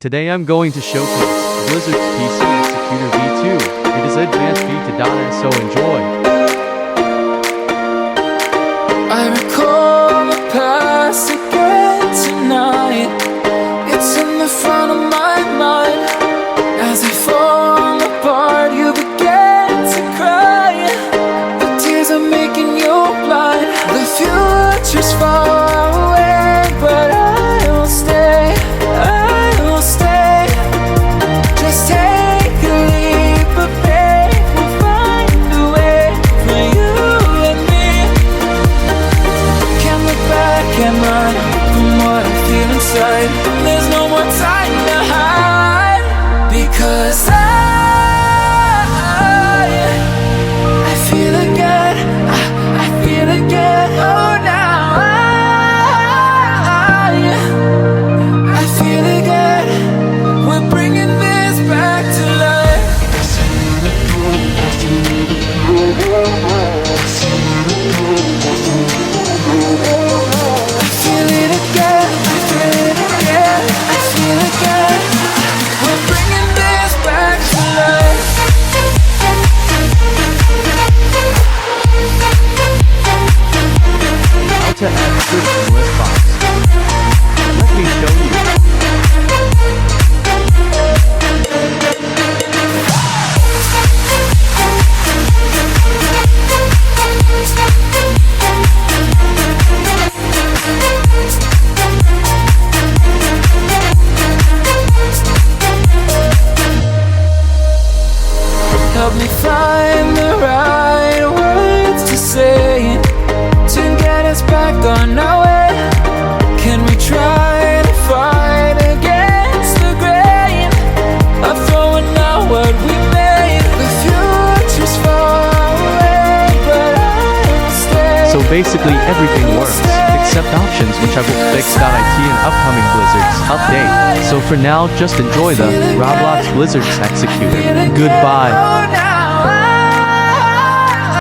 Today I'm going to showcase Blizzard's PC Executor V2. It is advanced beta.s, so enjoy. I recall the past again tonight. It's in the front of my mind. As I fall apart, you begin to cry. The tears are making you blind. The future's far away, but I will stay. I will stay. Just take a leap of faith. We'll find a way for you and me. Can't look back and run from what I feel inside. There's no more time to hide, because I feel again. I feel again. Oh, now I feel again. We're bringing this back to life. I feel it again. I feel it again. I feel again. We're bringing this back to life. How to add scripts in list box. Let me show you. Help me find the right words to say to get us back on our way. Can we try to fight against the grain of throwing out what we made? The future's far away, but I will stay. So basically everything works, except options, which I will fix. It in upcoming Blizzard's update. So for now, just enjoy the Roblox Blizzard's Executor. Goodbye.